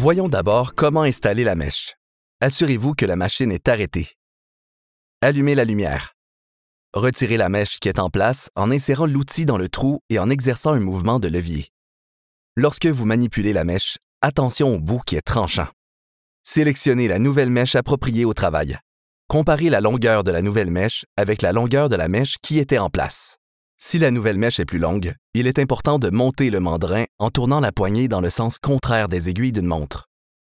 Voyons d'abord comment installer la mèche. Assurez-vous que la machine est arrêtée. Allumez la lumière. Retirez la mèche qui est en place en insérant l'outil dans le trou et en exerçant un mouvement de levier. Lorsque vous manipulez la mèche, attention au bout qui est tranchant. Sélectionnez la nouvelle mèche appropriée au travail. Comparez la longueur de la nouvelle mèche avec la longueur de la mèche qui était en place. Si la nouvelle mèche est plus longue, il est important de monter le mandrin en tournant la poignée dans le sens contraire des aiguilles d'une montre.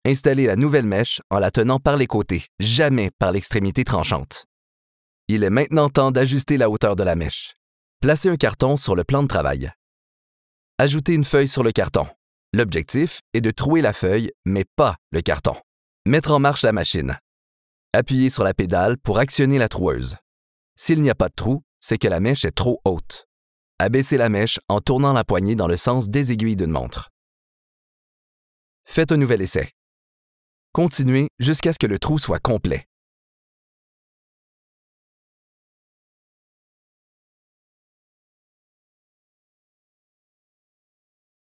Installez la nouvelle mèche en la tenant par les côtés, jamais par l'extrémité tranchante. Il est maintenant temps d'ajuster la hauteur de la mèche. Placez un carton sur le plan de travail. Ajoutez une feuille sur le carton. L'objectif est de trouer la feuille, mais pas le carton. Mettre en marche la machine. Appuyez sur la pédale pour actionner la troueuse. S'il n'y a pas de trou, c'est que la mèche est trop haute. Abaissez la mèche en tournant la poignée dans le sens des aiguilles d'une montre. Faites un nouvel essai. Continuez jusqu'à ce que le trou soit complet.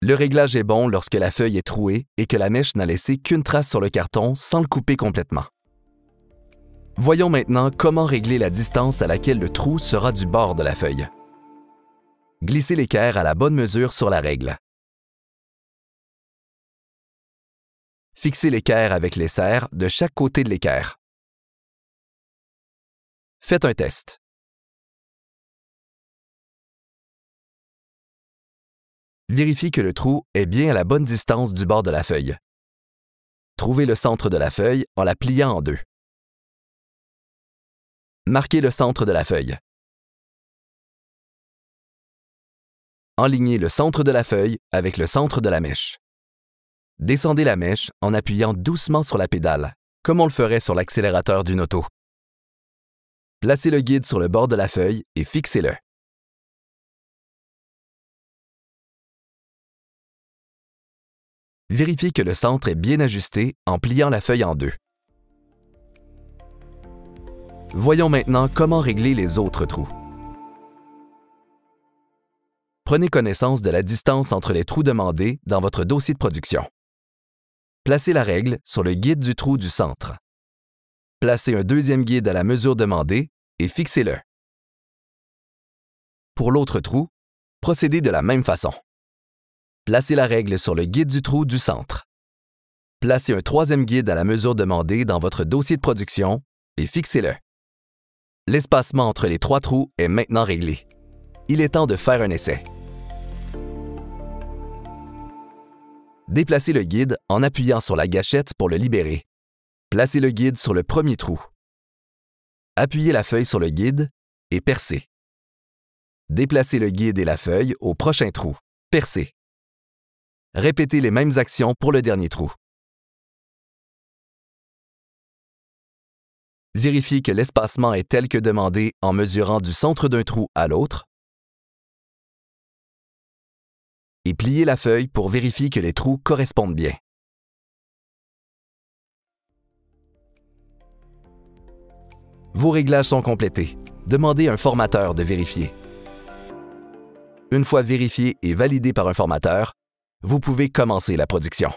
Le réglage est bon lorsque la feuille est trouée et que la mèche n'a laissé qu'une trace sur le carton sans le couper complètement. Voyons maintenant comment régler la distance à laquelle le trou sera du bord de la feuille. Glissez l'équerre à la bonne mesure sur la règle. Fixez l'équerre avec les serres de chaque côté de l'équerre. Faites un test. Vérifiez que le trou est bien à la bonne distance du bord de la feuille. Trouvez le centre de la feuille en la pliant en deux. Marquez le centre de la feuille. Enlignez le centre de la feuille avec le centre de la mèche. Descendez la mèche en appuyant doucement sur la pédale, comme on le ferait sur l'accélérateur d'une auto. Placez le guide sur le bord de la feuille et fixez-le. Vérifiez que le centre est bien ajusté en pliant la feuille en deux. Voyons maintenant comment régler les autres trous. Prenez connaissance de la distance entre les trous demandés dans votre dossier de production. Placez la règle sur le guide du trou du centre. Placez un deuxième guide à la mesure demandée et fixez-le. Pour l'autre trou, procédez de la même façon. Placez la règle sur le guide du trou du centre. Placez un troisième guide à la mesure demandée dans votre dossier de production et fixez-le. L'espacement entre les trois trous est maintenant réglé. Il est temps de faire un essai. Déplacez le guide en appuyant sur la gâchette pour le libérer. Placez le guide sur le premier trou. Appuyez la feuille sur le guide et percez. Déplacez le guide et la feuille au prochain trou. Percez. Répétez les mêmes actions pour le dernier trou. Vérifiez que l'espacement est tel que demandé en mesurant du centre d'un trou à l'autre. Et pliez la feuille pour vérifier que les trous correspondent bien. Vos réglages sont complétés. Demandez à un formateur de vérifier. Une fois vérifié et validé par un formateur, vous pouvez commencer la production.